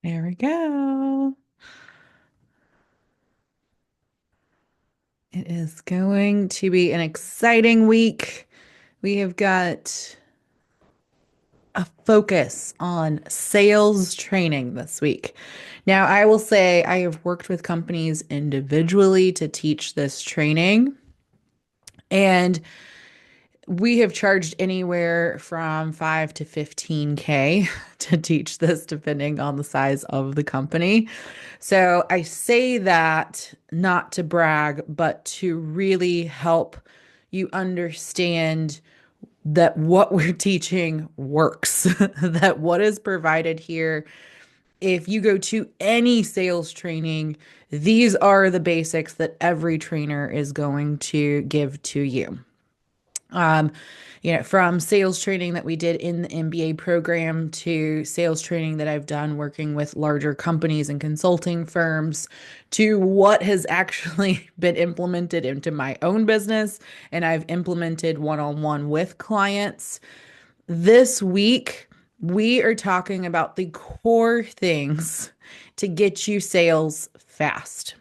There we go. It is going to be an exciting week. We have got a focus on sales training this week. Now, I will say I have worked with companies individually to teach this training, and we have charged anywhere from 5 to 15K to teach this, depending on the size of the company. So I say that not to brag, but to really help you understand that what we're teaching works, that what is provided here. If you go to any sales training, these are the basics that every trainer is going to give to you. Um, from sales training that we did in the MBA program to sales training that I've done working with larger companies and consulting firms to what has actually been implemented into my own business and I've implemented one-on-one with clients. This week, we are talking about the core things to get you sales fast.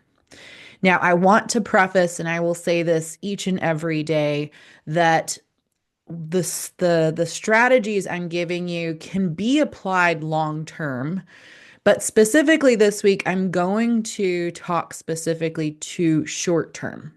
Now, I want to preface, and I will say this each and every day, that the strategies I'm giving you can be applied long term, but specifically this week, I'm going to talk specifically to short term.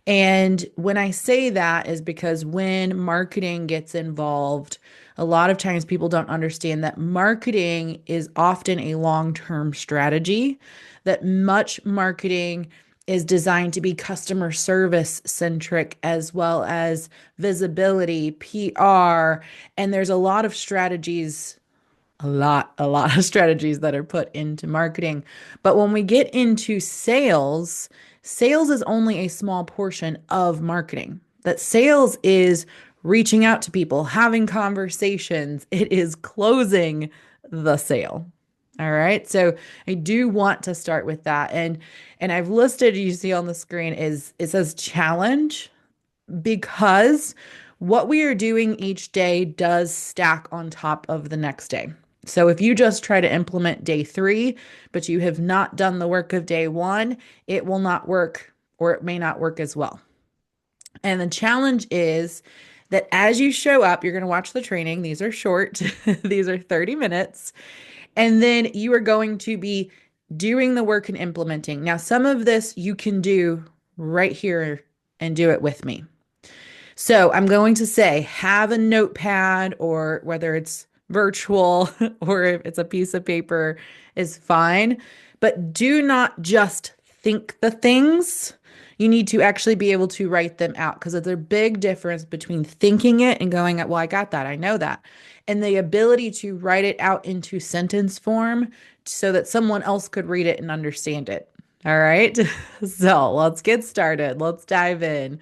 And when I say that is because when marketing gets involved, a lot of times people don't understand that marketing is often a long-term strategy, that much marketing is designed to be customer service centric as well as visibility, PR, and there's a lot of strategies, a lot of strategies that are put into marketing. But when we get into sales, sales is only a small portion of marketing. That sales is reaching out to people, having conversations, it is closing the sale. All right. So I do want to start with that. And I've listed, you see on the screen is it says challenge because what we are doing each day does stack on top of the next day. So if you just try to implement day three, but you have not done the work of day one, it will not work or it may not work as well. And the challenge is that as you show up, you're going to watch the training. These are short, these are 30 minutes. And then you are going to be doing the work and implementing. Now, some of this you can do right here and do it with me. So I'm going to say have a notepad or whether it's virtual or if it's a piece of paper is fine, but do not just think the things. You need to actually be able to write them out because there's a big difference between thinking it and going, well, I got that. I know that. And the ability to write it out into sentence form so that someone else could read it and understand it. All right. So let's get started. Let's dive in.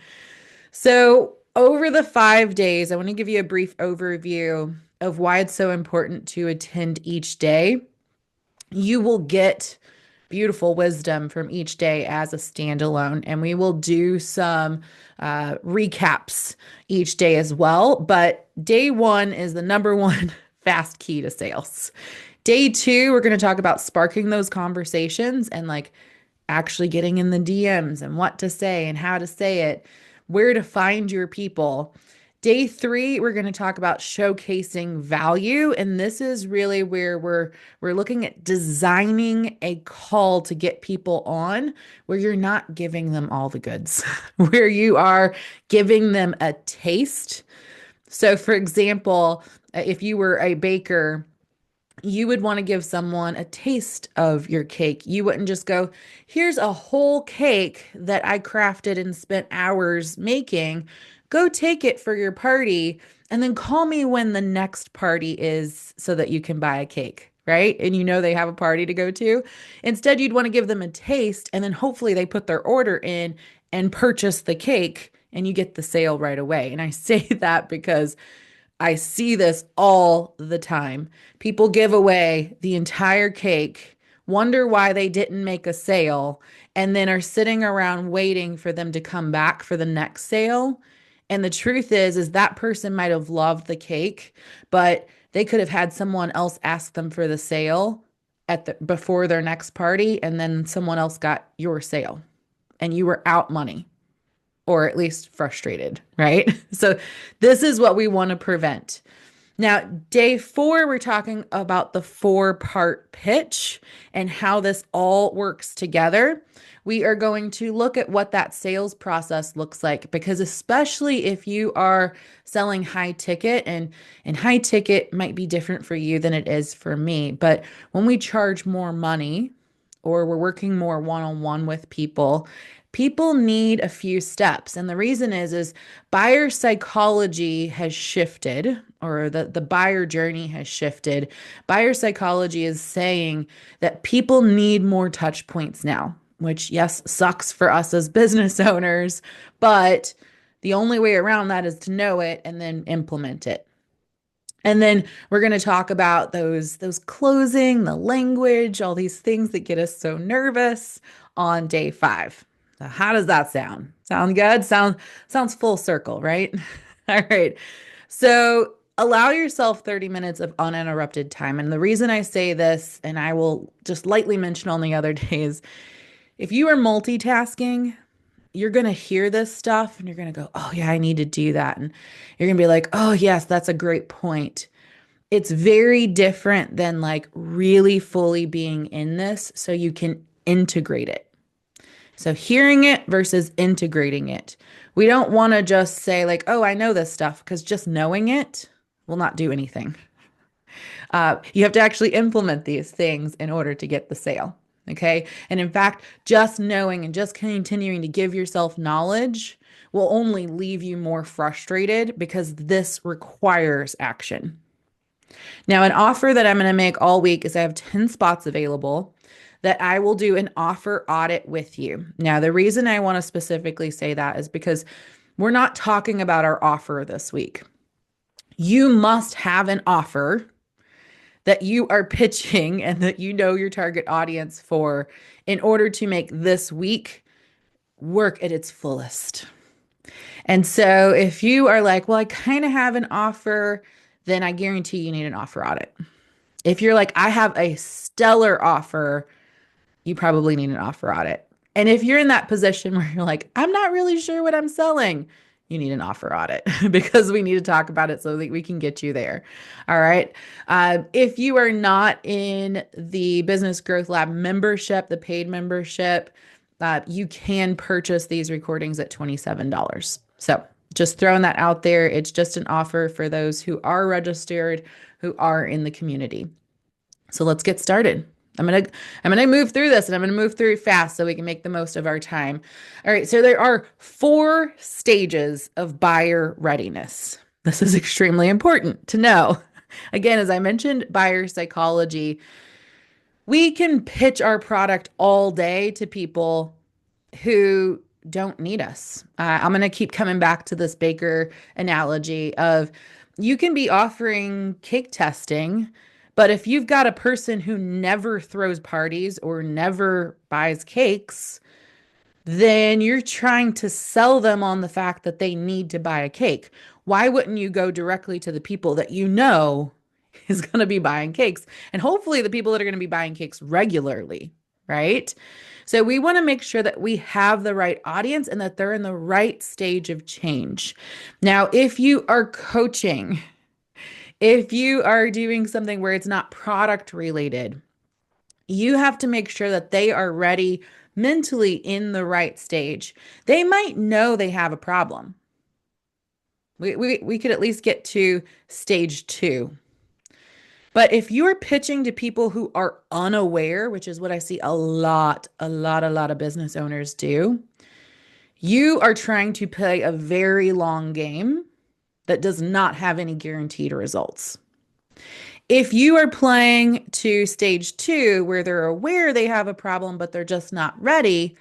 So, over the 5 days, I want to give you a brief overview of why it's so important to attend each day. You will get beautiful wisdom from each day as a standalone, and we will do some recaps each day as well. But day one is the number one fast key to sales. Day two, we're going to talk about sparking those conversations and like actually getting in the DMs and what to say and how to say it, where to find your people. Day three, we're going to talk about showcasing value. And this is really where we're looking at designing a call to get people on where you're not giving them all the goods, where you are giving them a taste. So for example, if you were a baker, you would want to give someone a taste of your cake. You wouldn't just go, here's a whole cake that I crafted and spent hours making. Go take it for your party and then call me when the next party is so that you can buy a cake, right? And you know they have a party to go to. Instead, you'd want to give them a taste and then hopefully they put their order in and purchase the cake and you get the sale right away. And I say that because I see this all the time. People give away the entire cake, wonder why they didn't make a sale, and then are sitting around waiting for them to come back for the next sale. And the truth is that person might have loved the cake, but they could have had someone else ask them for the sale at the before their next party, and then someone else got your sale and you were out money or at least frustrated, right? So this is what we want to prevent. Now, day 4, we're talking about the 4-part pitch and how this all works together. We are going to look at what that sales process looks like, because especially if you are selling high ticket, and high ticket might be different for you than it is for me, but when we charge more money or we're working more one-on-one with people, people need a few steps. And the reason is buyer psychology has shifted, or the buyer journey has shifted. Buyer psychology is saying that people need more touch points now, which, yes, sucks for us as business owners, but the only way around that is to know it and then implement it. And then we're going to talk about those closing, the language, all these things that get us so nervous on day 5. So how does that sound? Sound good? Sounds full circle, right? All right. So allow yourself 30 minutes of uninterrupted time. And the reason I say this, and I will just lightly mention on the other days, if you are multitasking, you're going to hear this stuff and you're going to go, oh, yeah, I need to do that. And you're going to be like, oh, yes, that's a great point. It's very different than like really fully being in this so you can integrate it. So hearing it versus integrating it. We don't want to just say like, oh, I know this stuff, because just knowing it will not do anything. You have to actually implement these things in order to get the sale. Okay. And in fact, just knowing and just continuing to give yourself knowledge will only leave you more frustrated, because this requires action. Now, an offer that I'm going to make all week is I have 10 spots available that I will do an offer audit with you. Now, the reason I want to specifically say that is because we're not talking about our offer this week. You must have an offer that you are pitching and that you know your target audience for in order to make this week work at its fullest. And so if you are like, well, I kind of have an offer, then I guarantee you need an offer audit. If you're like, I have a stellar offer, you probably need an offer audit. And if you're in that position where you're like, I'm not really sure what I'm selling, you need an offer audit because we need to talk about it so that we can get you there. All right. If you are not in the Business Growth Lab membership, the paid membership, you can purchase these recordings at $27. So just throwing that out there. It's just an offer for those who are registered, who are in the community. So let's get started. I'm gonna move through this, and I'm gonna move through it fast so we can make the most of our time. All right, so there are 4 stages of buyer readiness. This is extremely important to know. Again, as I mentioned, buyer psychology. We can pitch our product all day to people who don't need us. I'm going to keep coming back to this baker analogy of, you can be offering cake testing, but if you've got a person who never throws parties or never buys cakes, then you're trying to sell them on the fact that they need to buy a cake. Why wouldn't you go directly to the people that you know is going to be buying cakes? And hopefully the people that are going to be buying cakes regularly, right? So we want to make sure that we have the right audience and that they're in the right stage of change. Now, if you are coaching, if you are doing something where it's not product related, you have to make sure that they are ready mentally in the right stage. They might know they have a problem. We could at least get to stage 2. But if you're pitching to people who are unaware, which is what I see a lot of business owners do, you are trying to play a very long game that does not have any guaranteed results. If you are playing to stage 2, where they're aware they have a problem, but they're just not ready,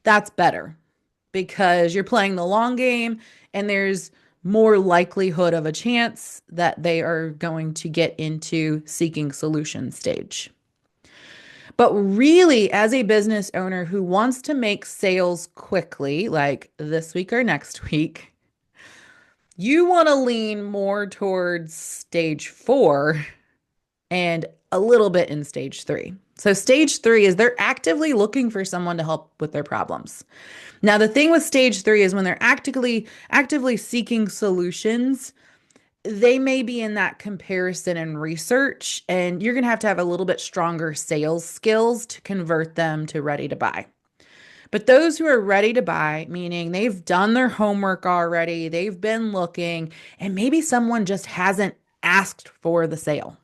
that's better, because you're playing the long game and there's more likelihood of a chance that they are going to get into seeking solution stage. But really, as a business owner who wants to make sales quickly, like this week or next week, you want to lean more towards stage 4 and a little bit in stage three. So, stage three is they're actively looking for someone to help with their problems. Now, the thing with stage three is when they're actively seeking solutions, they may be in that comparison and research, and you're going to have a little bit stronger sales skills to convert them to ready to buy. But those who are ready to buy, meaning they've done their homework already, they've been looking, and maybe someone just hasn't asked for the sale.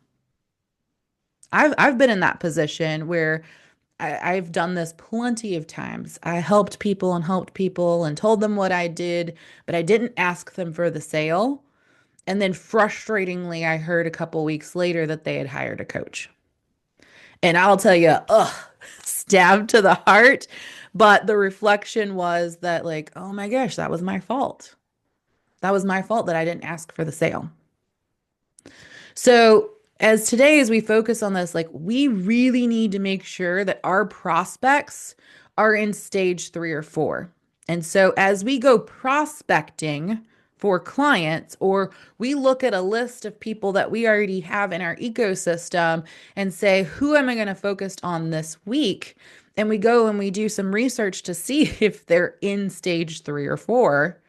I've been in that position where I've done this plenty of times. I helped people and told them what I did, but I didn't ask them for the sale. And then frustratingly, I heard a couple weeks later that they had hired a coach. And I'll tell you, stab to the heart. But the reflection was that, like, oh my gosh, that was my fault. That was my fault that I didn't ask for the sale. So, as we focus on this, like, we really need to make sure that our prospects are in stage three or four. And so, as we go prospecting for clients, or we look at a list of people that we already have in our ecosystem and say, who am I going to focus on this week? And we go and we do some research to see if they're in stage three or four.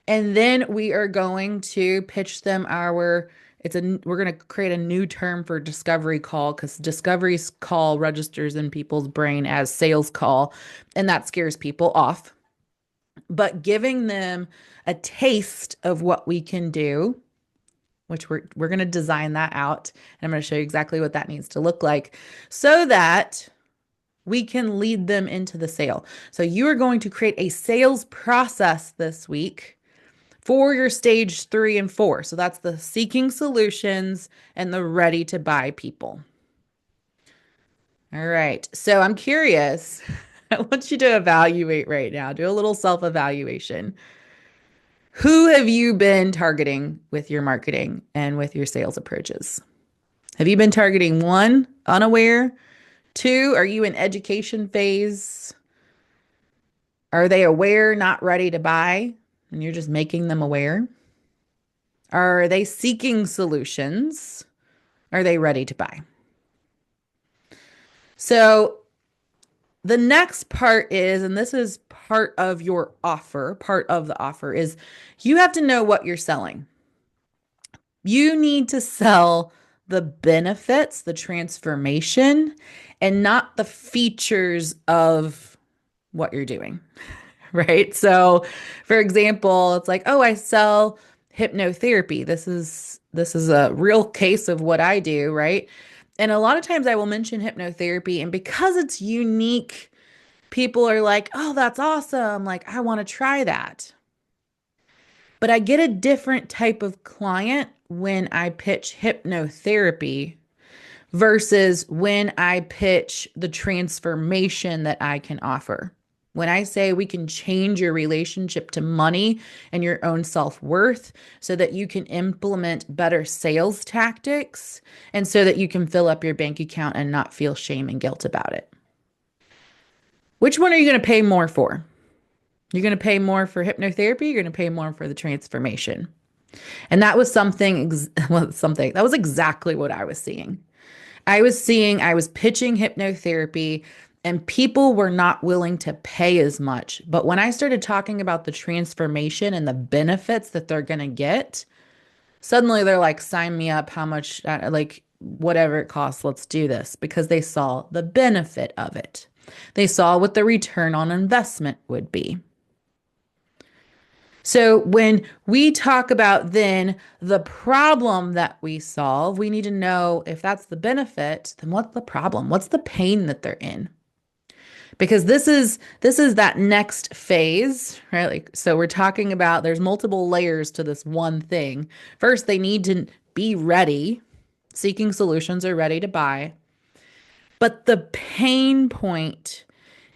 And then we are going to pitch them we're going to create a new term for discovery call, because discovery's call registers in people's brain as sales call, and that scares people off. But giving them a taste of what we can do, which we're going to design that out, and I'm going to show you exactly what that needs to look like so that we can lead them into the sale. So you are going to create a sales process this week for your stage three and four. So that's the seeking solutions and the ready to buy people. All right. So I'm curious. I want you to evaluate right now. Do a little self-evaluation. Who have you been targeting with your marketing and with your sales approaches? Have you been targeting one, unaware? Two, are you in education phase? Are they aware, not ready to buy, and you're just making them aware? Are they seeking solutions? Are they ready to buy? So the next part is, and this is part of your offer, part of the offer is you have to know what you're selling. You need to sell the benefits, the transformation, and not the features of what you're doing, right? So, for example, it's like, oh, I sell hypnotherapy. This is a real case of what I do, right? And a lot of times I will mention hypnotherapy, and because it's unique, people are like, "Oh, that's awesome. Like, I want to try that." But I get a different type of client when I pitch hypnotherapy versus when I pitch the transformation that I can offer. When I say we can change your relationship to money and your own self-worth so that you can implement better sales tactics and so that you can fill up your bank account and not feel shame and guilt about it. Which one are you going to pay more for? You're going to pay more for hypnotherapy, you're going to pay more for the transformation. And that was that was exactly what I was seeing. I was pitching hypnotherapy and people were not willing to pay as much. But when I started talking about the transformation and the benefits that they're going to get, suddenly they're like, sign me up, how much, like whatever it costs, let's do this, because they saw the benefit of it. They saw what the return on investment would be. So when we talk about then the problem that we solve, we need to know if that's the benefit, then what's the problem? What's the pain that they're in? Because this is that next phase, right? Like, so we're talking about there's multiple layers to this one thing. First, they need to be ready, seeking solutions or ready to buy. But the pain point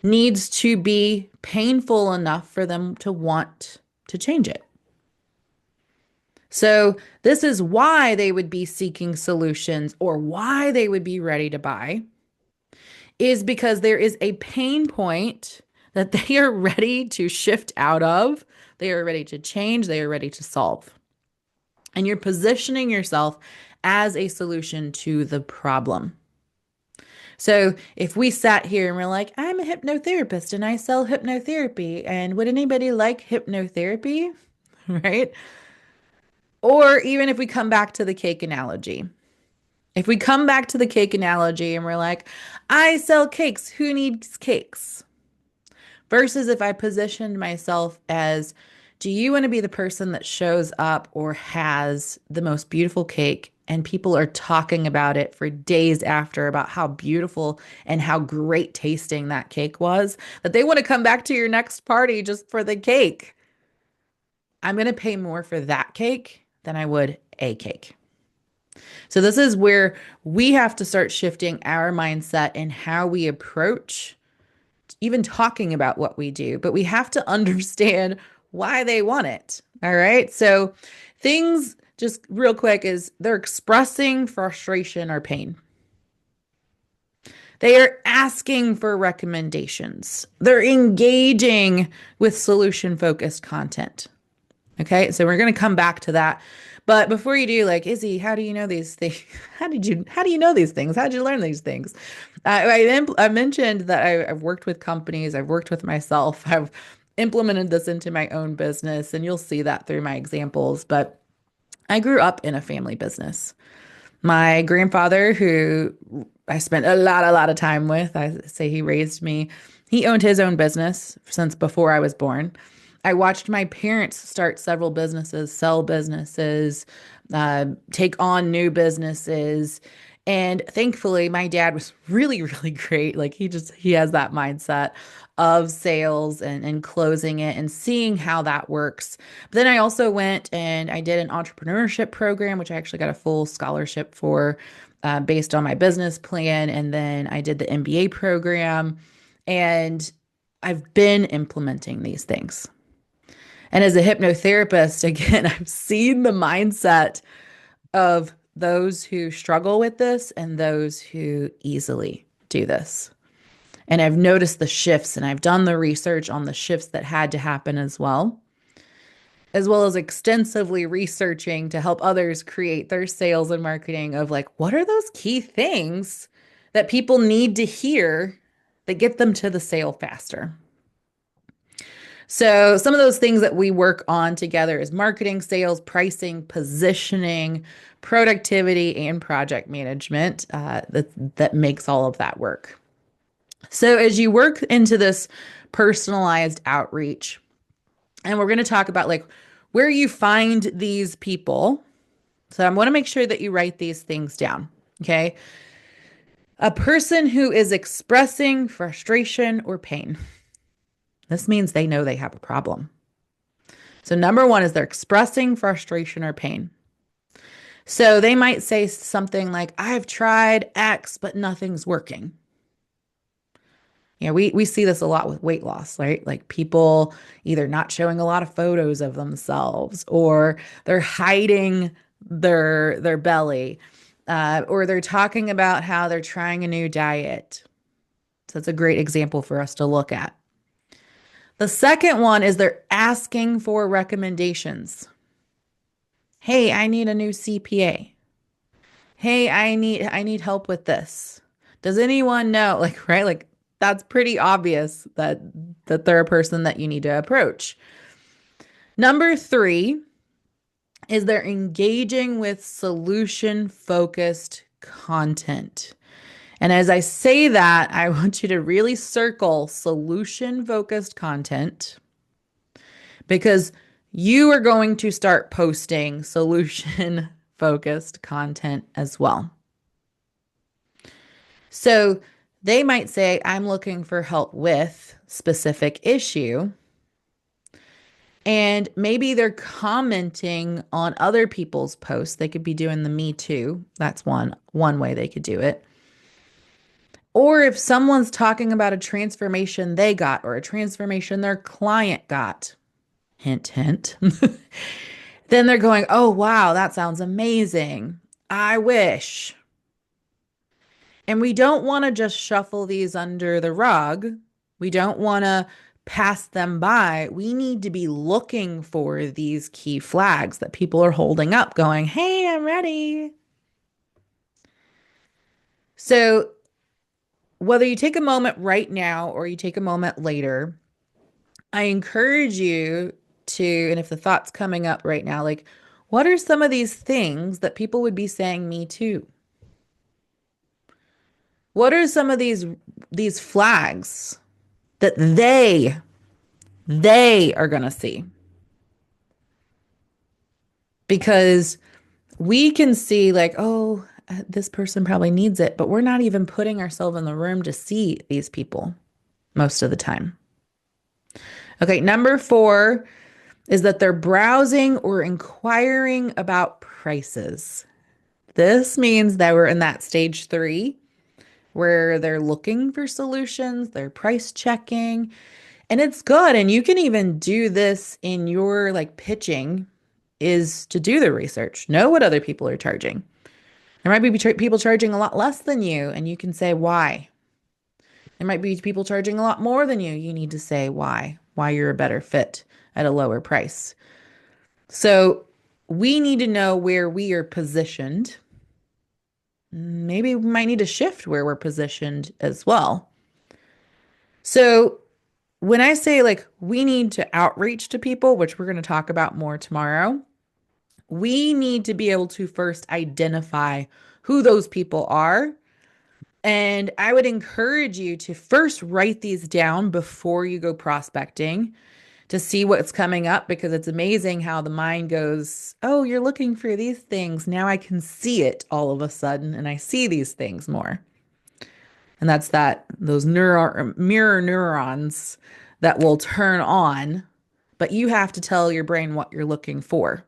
needs to be painful enough for them to want to change it. So this is why they would be seeking solutions or why they would be ready to buy, is because there is a pain point that they are ready to shift out of. They are ready to change. They are ready to solve. and you're positioning yourself as a solution to the problem. So if we sat here and we're like, I'm a hypnotherapist and I sell hypnotherapy, and would anybody like hypnotherapy? Right? Or even if we come back to the cake analogy. If we come back to the cake analogy and we're like, I sell cakes, who needs cakes? Versus if I positioned myself as, do you want to be the person that shows up or has the most beautiful cake and people are talking about it for days after about how beautiful and how great tasting that cake was, that they want to come back to your next party just for the cake? I'm going to pay more for that cake than I would a cake. So, this is where we have to start shifting our mindset and how we approach even talking about what we do, but we have to understand why they want it. All right. So, things just real quick is they're expressing frustration or pain. They are asking for recommendations. They're engaging with solution focused content. Okay. So, we're going to come back to that. But before you do, like, Izzy, how do you know these things? How do you know these things? How did you learn these things? I mentioned that I've worked with companies, I've worked with myself, I've implemented this into my own business, and you'll see that through my examples. But I grew up in a family business. My grandfather, who I spent a lot of time with, I say he raised me. He owned his own business since before I was born. I watched my parents start several businesses, sell businesses, take on new businesses. And thankfully, my dad was really, really great. Like he has that mindset of sales and closing it and seeing how that works. But then I also went and I did an entrepreneurship program, which I actually got a full scholarship for based on my business plan. And then I did the MBA program, and I've been implementing these things. And as a hypnotherapist, again, I've seen the mindset of those who struggle with this and those who easily do this. And I've noticed the shifts, and I've done the research on the shifts that had to happen as well as extensively researching to help others create their sales and marketing of like, what are those key things that people need to hear that get them to the sale faster? So, some of those things that we work on together is marketing, sales, pricing, positioning, productivity, and project management. That makes all of that work. So, as you work into this personalized outreach, and we're going to talk about like where you find these people. So, I want to make sure that you write these things down. Okay. A person who is expressing frustration or pain. This means they know they have a problem. So, number one is they're expressing frustration or pain. So, they might say something like, I've tried X, but nothing's working. You know, we see this a lot with weight loss, right? Like people either not showing a lot of photos of themselves, or they're hiding their belly, or they're talking about how they're trying a new diet. So that's a great example for us to look at. The second one is they're asking for recommendations. Hey, I need a new CPA. Hey, I need help with this. Does anyone know? Like, right? Like that's pretty obvious that they're a person that you need to approach. Number 3 is they're engaging with solution focused content. And as I say that, I want you to really circle solution focused content, because you are going to start posting solution focused content as well. So they might say, I'm looking for help with specific issue. And maybe they're commenting on other people's posts. They could be doing the me too. That's one way they could do it. Or if someone's talking about a transformation they got or a transformation their client got, hint, hint, then they're going, oh, wow, that sounds amazing. I wish. And we don't want to just shuffle these under the rug. We don't want to pass them by. We need to be looking for these key flags that people are holding up, going, hey, I'm ready. So, whether you take a moment right now or you take a moment later, I encourage you to, and if the thought's coming up right now, like, what are some of these things that people would be saying me too? What are some of these flags that they are going to see? Because we can see like, oh, this person probably needs it, but we're not even putting ourselves in the room to see these people most of the time. Okay, number 4 is that they're browsing or inquiring about prices. This means that we're in that stage 3 where they're looking for solutions, they're price checking, and it's good. And you can even do this in your like pitching is to do the research, know what other people are charging. There might be people charging a lot less than you, and you can say why. There might be people charging a lot more than you. You need to say why you're a better fit at a lower price. So we need to know where we are positioned. Maybe we might need to shift where we're positioned as well. So when I say like we need to outreach to people, which we're going to talk about more tomorrow, we need to be able to first identify who those people are. And I would encourage you to first write these down before you go prospecting to see what's coming up because it's amazing how the mind goes, oh, you're looking for these things. Now I can see it all of a sudden and I see these things more. And that's those mirror neurons that will turn on, but you have to tell your brain what you're looking for.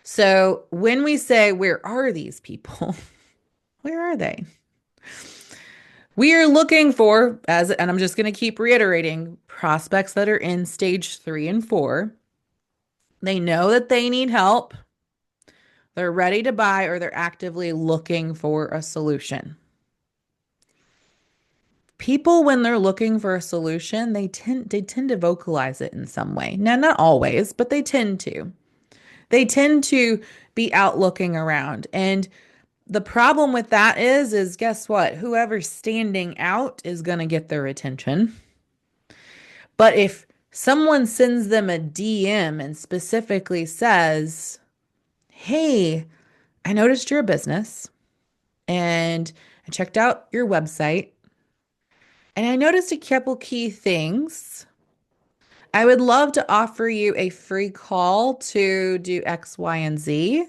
So when we say, where are these people? Where are they? We are looking for, and I'm just going to keep reiterating, prospects that are in stage 3 and 4. They know that they need help. They're ready to buy or they're actively looking for a solution. People, when they're looking for a solution, they tend to vocalize it in some way. Now, not always, but they tend to. They tend to be out looking around. And the problem with that is guess what? Whoever's standing out is going to get their attention. But if someone sends them a DM and specifically says, hey, I noticed you're a business and I checked out your website and I noticed a couple key things. I would love to offer you a free call to do X, Y, and Z.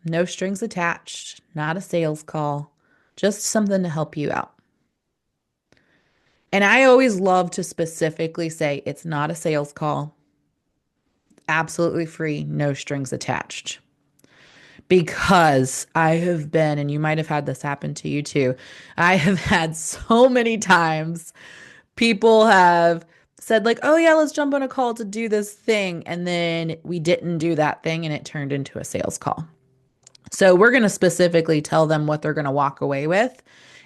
No strings attached, not a sales call, just something to help you out. And I always love to specifically say it's not a sales call, absolutely free, no strings attached. Because I have been, and you might have had this happen to you too, I have had so many times people have said, like, oh, yeah, let's jump on a call to do this thing. And then we didn't do that thing and it turned into a sales call. So we're going to specifically tell them what they're going to walk away with.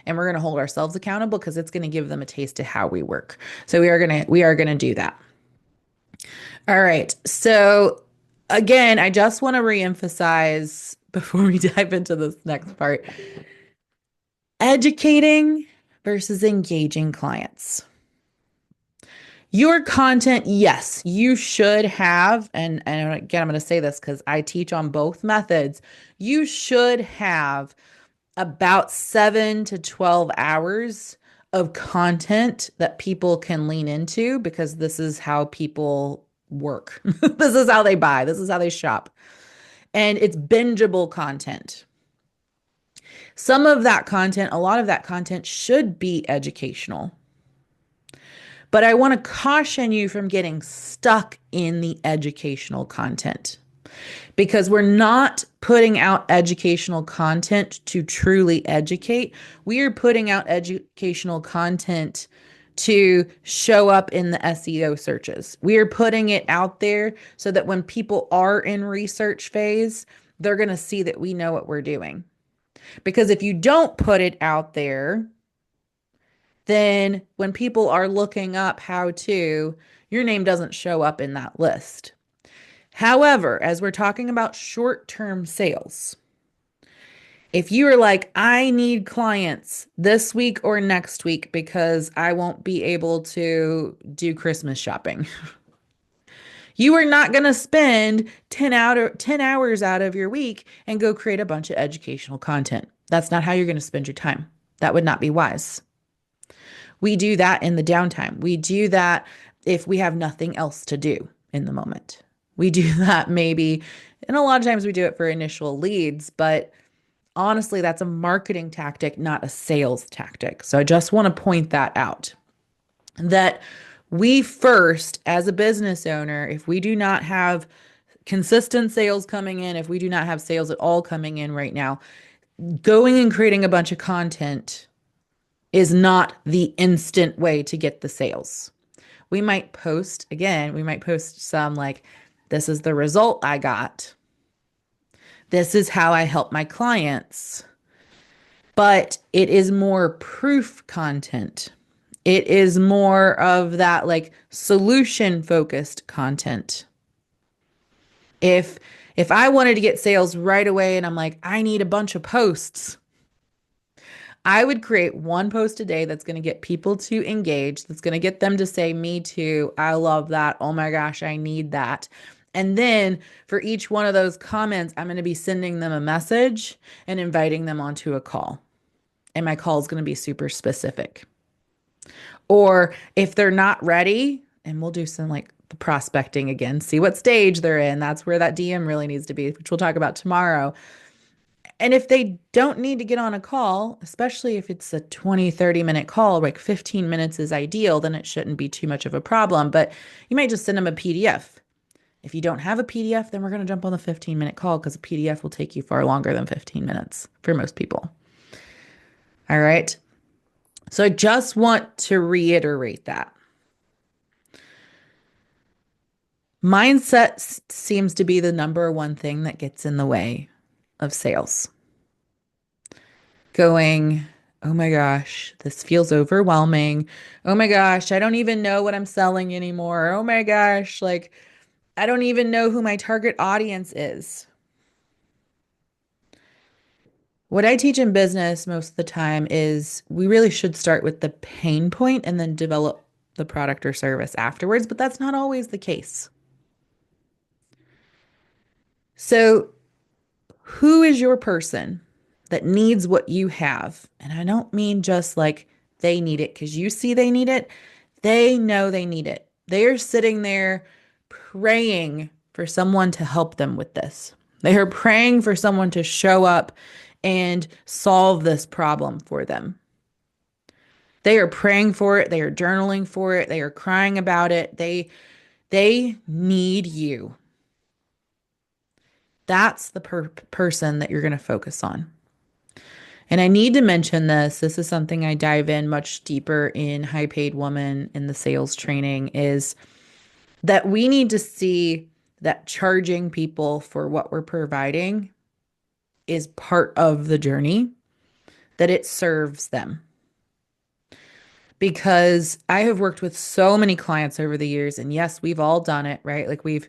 And we're going to hold ourselves accountable because it's going to give them a taste of how we work. So we are going to do that. All right. So again, I just want to reemphasize before we dive into this next part, educating versus engaging clients. Your content, yes, you should have, and again, I'm going to say this because I teach on both methods. You should have about 7 to 12 hours of content that people can lean into because this is how people work. This is how they buy. This is how they shop. And it's bingeable content. Some of that content, a lot of that content should be educational. But I want to caution you from getting stuck in the educational content because we're not putting out educational content to truly educate. We are putting out educational content to show up in the SEO searches. We are putting it out there so that when people are in research phase, they're going to see that we know what we're doing. Because if you don't put it out there, then when people are looking up how to, your name doesn't show up in that list. However, as we're talking about short-term sales, if you are like, I need clients this week or next week because I won't be able to do Christmas shopping, you are not going to spend 10 hours out of your week and go create a bunch of educational content. That's not how you're going to spend your time. That would not be wise. We do that in the downtime. We do that if we have nothing else to do in the moment. We do that maybe, and a lot of times we do it for initial leads, but honestly, that's a marketing tactic, not a sales tactic. So I just want to point that out that we first, as a business owner, if we do not have consistent sales coming in, if we do not have sales at all coming in right now, going and creating a bunch of content is not the instant way to get the sales. We might post, again, we might post some like, this is the result I got. This is how I help my clients. But it is more proof content. It is more of that like solution focused content. If if I wanted to get sales right away and I'm like, I need a bunch of posts, I would create one post a day that's going to get people to engage, that's going to get them to say, me too, I love that. Oh my gosh, I need that. And then for each one of those comments, I'm going to be sending them a message and inviting them onto a call. And my call is going to be super specific. Or if they're not ready, and we'll do some like the prospecting again, see what stage they're in. That's where that DM really needs to be, which we'll talk about tomorrow. And if they don't need to get on a call, especially if it's a 20, 30-minute call, like 15 minutes is ideal, then it shouldn't be too much of a problem. But you might just send them a PDF. If you don't have a PDF, then we're going to jump on the 15-minute call because a PDF will take you far longer than 15 minutes for most people. All right. So I just want to reiterate that. Mindset seems to be the number one thing that gets in the way of sales. Going, oh my gosh, this feels overwhelming. Oh my gosh, I don't even know what I'm selling anymore. Oh my gosh, like I don't even know who my target audience is. What I teach in business most of the time is we really should start with the pain point and then develop the product or service afterwards, but that's not always the case. So, who is your person that needs what you have? And I don't mean just like they need it because you see they need it. They know they need it. They are sitting there praying for someone to help them with this. They are praying for someone to show up and solve this problem for them. They are praying for it. They are journaling for it. They are crying about it. They need you. That's the person that you're going to focus on. And I need to mention this. This is something I dive in much deeper in High Paid Woman in the sales training is that we need to see that charging people for what we're providing is part of the journey, that it serves them. Because I have worked with so many clients over the years, and yes, we've all done it, right? Like we've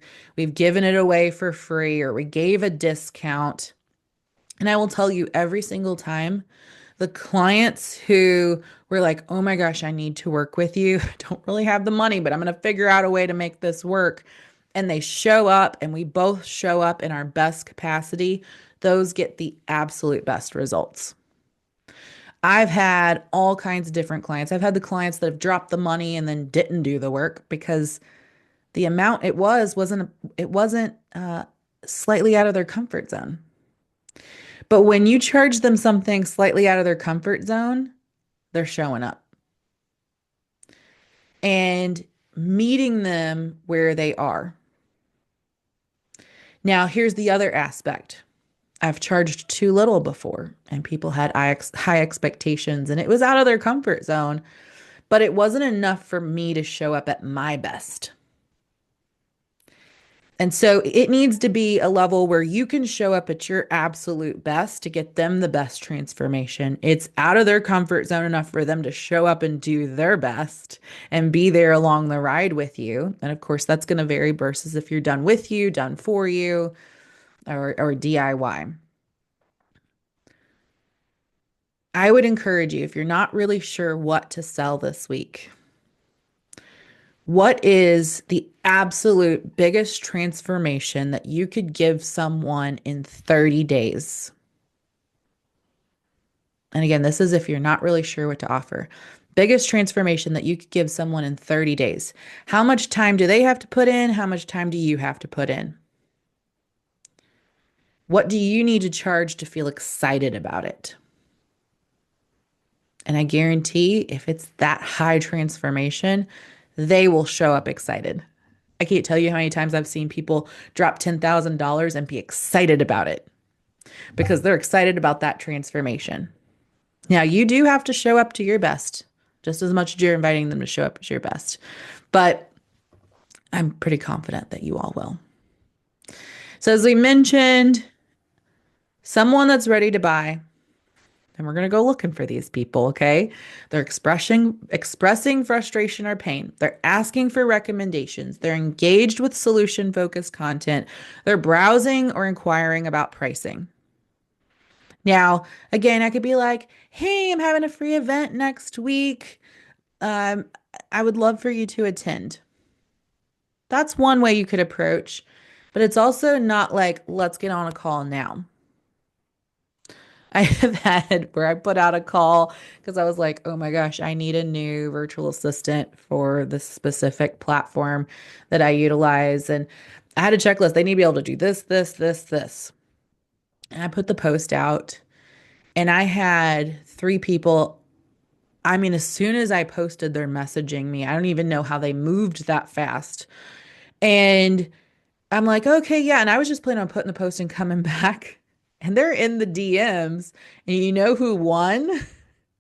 given it away for free or we gave a discount. And I will tell you every single time, the clients who were like, oh my gosh, I need to work with you. I don't really have the money, but I'm going to figure out a way to make this work. And they show up and we both show up in our best capacity. Those get the absolute best results. I've had all kinds of different clients. I've had the clients that have dropped the money and then didn't do the work because the amount it wasn't slightly out of their comfort zone. But when you charge them something slightly out of their comfort zone, they're showing up and meeting them where they are. Now, here's the other aspect. I've charged too little before, and people had high expectations, and it was out of their comfort zone, but it wasn't enough for me to show up at my best. And so it needs to be a level where you can show up at your absolute best to get them the best transformation. It's out of their comfort zone enough for them to show up and do their best and be there along the ride with you. And of course, that's going to vary versus if you're done with you, done for you, or DIY. I would encourage you, if you're not really sure what to sell this week, what is the absolute biggest transformation that you could give someone in 30 days? And again, this is if you're not really sure what to offer. Biggest transformation that you could give someone in 30 days. How much time do they have to put in? How much time do you have to put in? What do you need to charge to feel excited about it? And I guarantee if it's that high transformation, they will show up excited. I can't tell you how many times I've seen people drop $10,000 and be excited about it because they're excited about that transformation. Now, you do have to show up to your best just as much as you're inviting them to show up as your best. But I'm pretty confident that you all will. So, as we mentioned, someone that's ready to buy, and we're going to go looking for these people, okay? They're expressing frustration or pain. They're asking for recommendations. They're engaged with solution-focused content. They're browsing or inquiring about pricing. Now, again, I could be like, "Hey, I'm having a free event next week. Um, I would love for you to attend." That's one way you could approach, but it's also not like, "Let's get on a call now." I have had where I put out a call because I was like, oh my gosh, I need a new virtual assistant for this specific platform that I utilize. And I had a checklist. They need to be able to do this, this, this, this. And I put the post out and I had three people. I mean, as soon as I posted, they're messaging me. I don't even know how they moved that fast. And I'm like, okay, yeah. And I was just planning on putting the post and coming back. And they're in the DMs. And you know who won?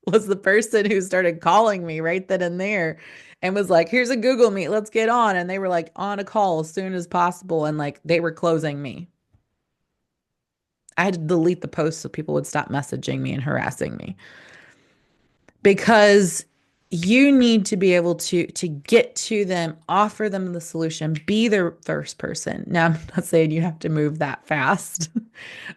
Was the person who started calling me right then and there and was like, here's a Google Meet, let's get on. And they were like on a call as soon as possible. And like they were closing me. I had to delete the post so people would stop messaging me and harassing me because you need to be able to get to them, offer them the solution, be their first person. Now, I'm not saying you have to move that fast.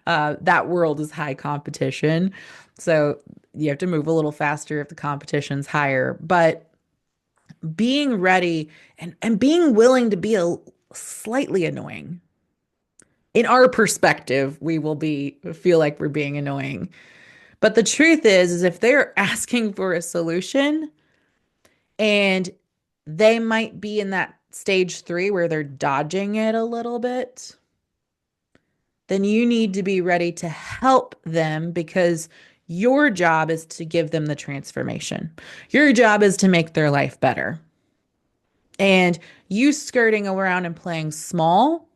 That world is high competition. So you have to move a little faster if the competition's higher. But being ready and being willing to be a slightly annoying. In our perspective, we will be feel like we're being annoying. But the truth is if they're asking for a solution and they might be in that stage 3 where they're dodging it a little bit, then you need to be ready to help them because your job is to give them the transformation. Your job is to make their life better. And you skirting around and playing small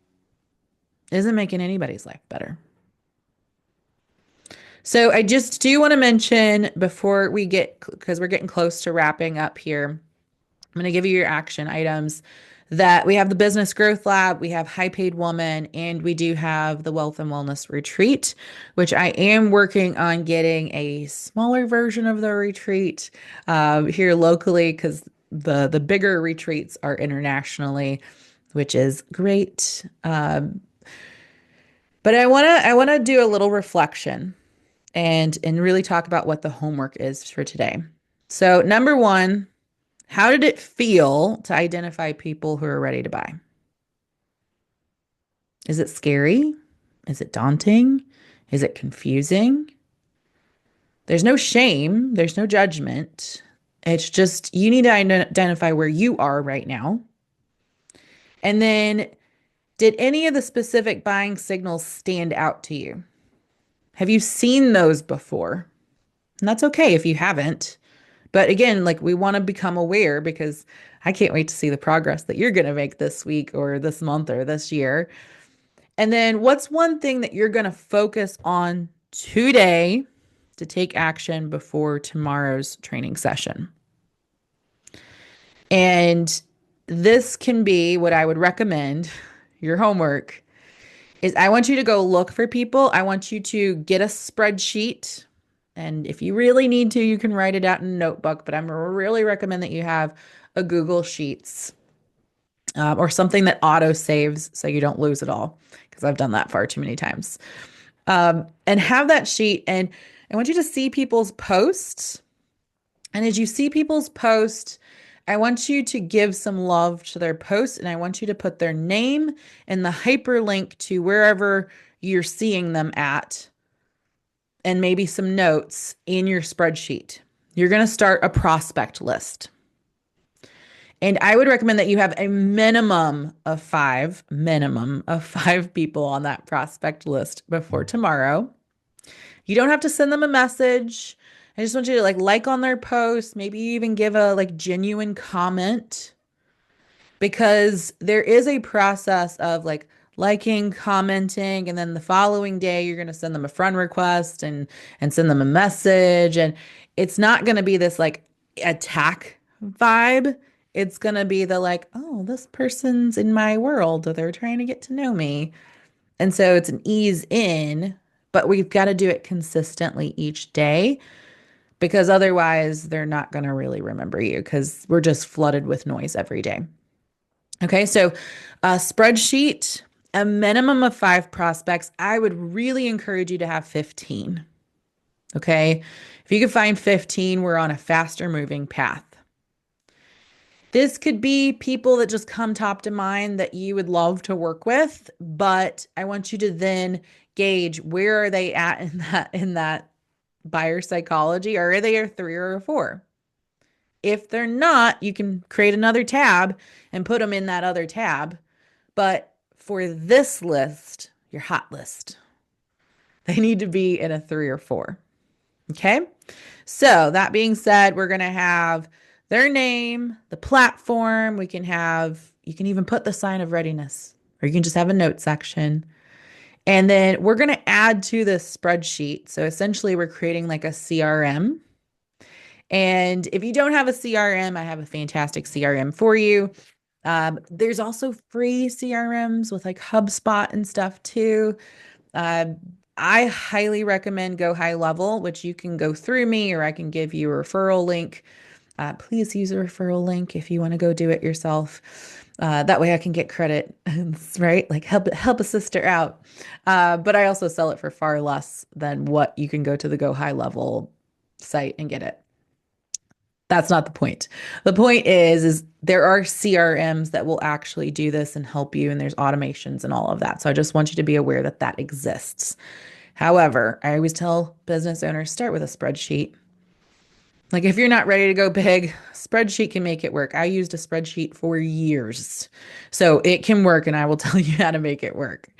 isn't making anybody's life better. So I just do want to mention before we get, because we're getting close to wrapping up here, I'm going to give you your action items that we have the Business Growth Lab, we have High Paid Woman, and we do have the Wealth and Wellness Retreat, which I am working on getting a smaller version of the retreat here locally because the bigger retreats are internationally, which is great. But I want to do a little reflection and really talk about what the homework is for today. So, number one, how did it feel to identify people who are ready to buy? Is it scary? Is it daunting? Is it confusing? There's no shame, there's no judgment. It's just you need to identify where you are right now. And then, did any of the specific buying signals stand out to you? Have you seen those before? And that's okay if you haven't. But again, like we want to become aware because I can't wait to see the progress that you're going to make this week or this month or this year. And then what's one thing that you're going to focus on today to take action before tomorrow's training session? And this can be what I would recommend. your homework is I want you to go look for people. I want you to get a spreadsheet. And if you really need to, you can write it out in a notebook, but I'm really recommend that you have a Google Sheets or something that auto saves so you don't lose it all, because I've done that far too many times. And have that sheet. And I want you to see people's posts. And as you see people's posts, I want you to give some love to their post, and I want you to put their name and the hyperlink to wherever you're seeing them at, and maybe some notes in your spreadsheet. You're going to start a prospect list. And I would recommend that you have a minimum of five people on that prospect list before tomorrow. You don't have to send them a message. I just want you to like on their post, maybe even give a genuine comment, because there is a process of liking, commenting, and then the following day you're going to send them a friend request and send them a message, and it's not going to be this attack vibe. It's going to be the oh, this person's in my world, or they're trying to get to know me. And so it's an ease in, but we've got to do it consistently each day, because otherwise they're not going to really remember you, because we're just flooded with noise every day. Okay, so a spreadsheet, a minimum of five prospects. I would really encourage you to have 15. Okay, if you can find 15, we're on a faster moving path. This could be people that just come top to mind that you would love to work with, but I want you to then gauge where are they at in that buyer psychology. Are they a 3 or a 4? If they're not, you can create another tab and put them in that other tab. But for this list, your hot list, they need to be in a 3 or 4. Okay. So that being said, we're going to have their name, the platform. You can even put the sign of readiness, or you can just have a note section. And then we're going to add to this spreadsheet. So essentially we're creating like a CRM. And if you don't have a CRM, I have a fantastic CRM for you. There's also free CRMs with HubSpot and stuff too. Uh, I highly recommend Go High Level, which you can go through me, or I can give you a referral link. Please use a referral link if you want to go do it yourself. That way I can get credit, right? Help a sister out. But I also sell it for far less than what you can go to the Go High Level site and get it. That's not the point. The point is there are CRMs that will actually do this and help you, and there's automations and all of that. So I just want you to be aware that that exists. However, I always tell business owners, start with a spreadsheet. If you're not ready to go big, spreadsheet can make it work. I used a spreadsheet for years. So it can work, and I will tell you how to make it work.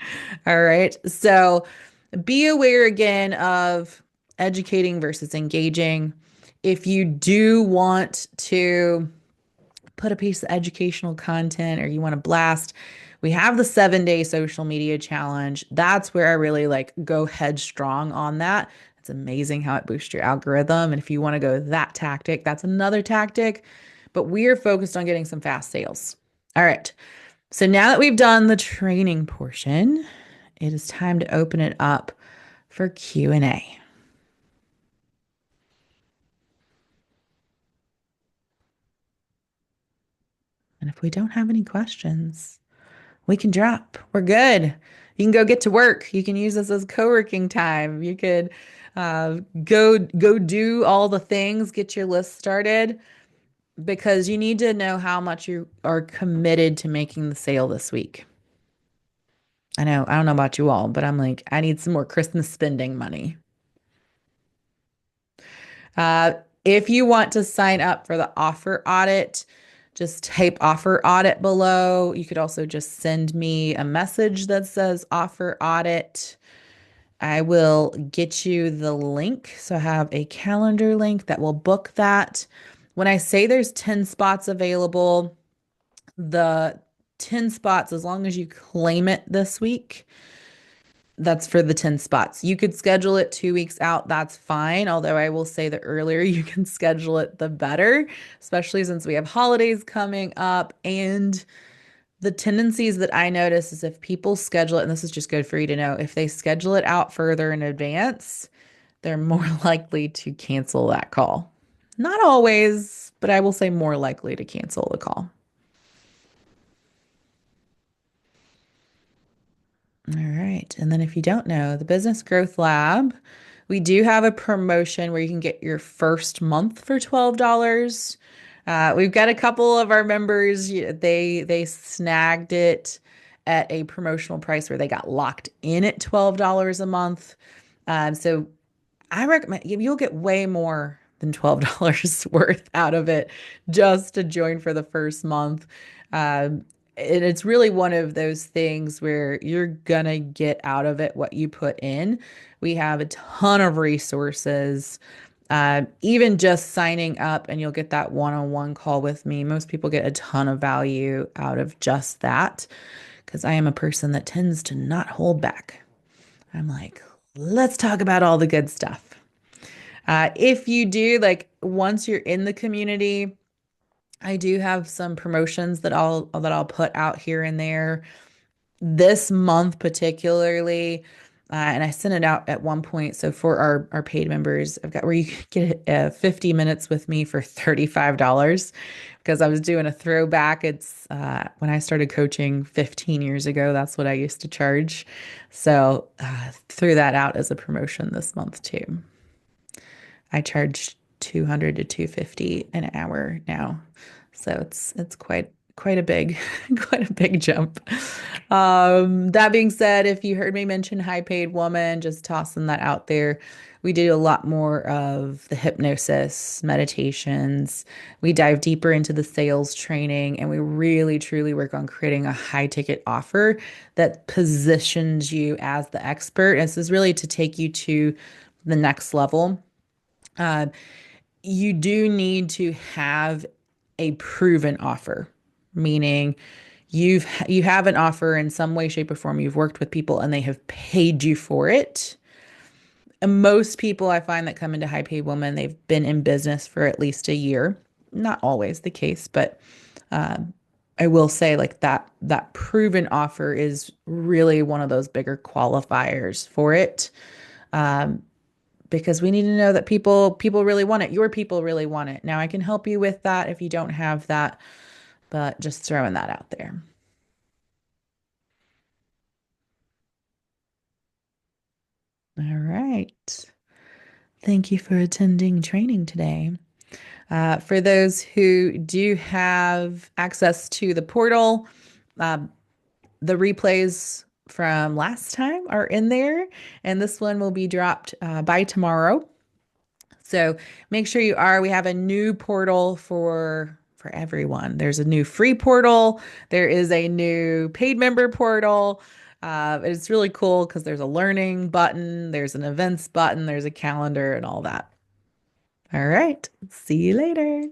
All right. So be aware again of educating versus engaging. If you do want to put a piece of educational content, or you want to blast, we have the 7-day social media challenge. That's where I really go headstrong on that. It's amazing how it boosts your algorithm. And if you want to go that tactic, that's another tactic. But we are focused on getting some fast sales. All right. So now that we've done the training portion, it is time to open it up for Q&A. And if we don't have any questions, we can drop. We're good. You can go get to work. You can use this as co-working time. You could go do all the things, get your list started, because you need to know how much you are committed to making the sale this week. I don't know about you all, but I'm I need some more Christmas spending money. If you want to sign up for the offer audit, just type offer audit below. You could also just send me a message that says offer audit. I will get you the link. So I have a calendar link that will book that. When I say there's 10 spots available, the 10 spots, as long as you claim it this week, that's for the 10 spots. You could schedule it 2 weeks out. That's fine. Although I will say the earlier you can schedule it, the better, especially since we have holidays coming up and The tendencies that I notice is if people schedule it, and this is just good for you to know, if they schedule it out further in advance, they're more likely to cancel that call. Not always, but I will say more likely to cancel the call. All right. And then if you don't know, the Business Growth Lab, we do have a promotion where you can get your first month for $12. We've got a couple of our members, they snagged it at a promotional price where they got locked in at $12 a month. So I recommend you'll get way more than $12 worth out of it just to join for the first month. And it's really one of those things where you're gonna get out of it what you put in. We have a ton of resources. Even just signing up and you'll get that one-on-one call with me. Most people get a ton of value out of just that because I am a person that tends to not hold back. I'm like, let's talk about all the good stuff. If you do, like once you're in the community, I do have some promotions that I'll put out here and there. This month particularly, and I sent it out at one point. So for our paid members, I've got where you can get 50 minutes with me for $35 because I was doing a throwback. It's when I started coaching 15 years ago. That's what I used to charge. So threw that out as a promotion this month too. I charge 200 to 250 an hour now. So it's quite a big quite a big jump. That being said, if you heard me mention high paid woman, just tossing that out there. We do a lot more of the hypnosis, meditations. We dive deeper into the sales training, and we really truly work on creating a high ticket offer that positions you as the expert. And this is really to take you to the next level. Uh, you do need to have a proven offer, meaning you have an offer in some way, shape, or form. You've worked with people and they have paid you for it. And most people I find that come into High Paid Woman, they've been in business for at least a year. Not always the case, but I will say like that proven offer is really one of those bigger qualifiers for it. Um, because we need to know that people really want it. Your people really want it. Now I can help you with that if you don't have that, but just throwing that out there. All right. Thank you for attending training today. For those who do have access to the portal, um, the replays from last time are in there, and this one will be dropped by tomorrow. So make sure you are. We have a new portal for everyone. There's a new free portal. There is a new paid member portal. It's really cool because there's a learning button, there's an events button, there's a calendar and all that. All right. See you later.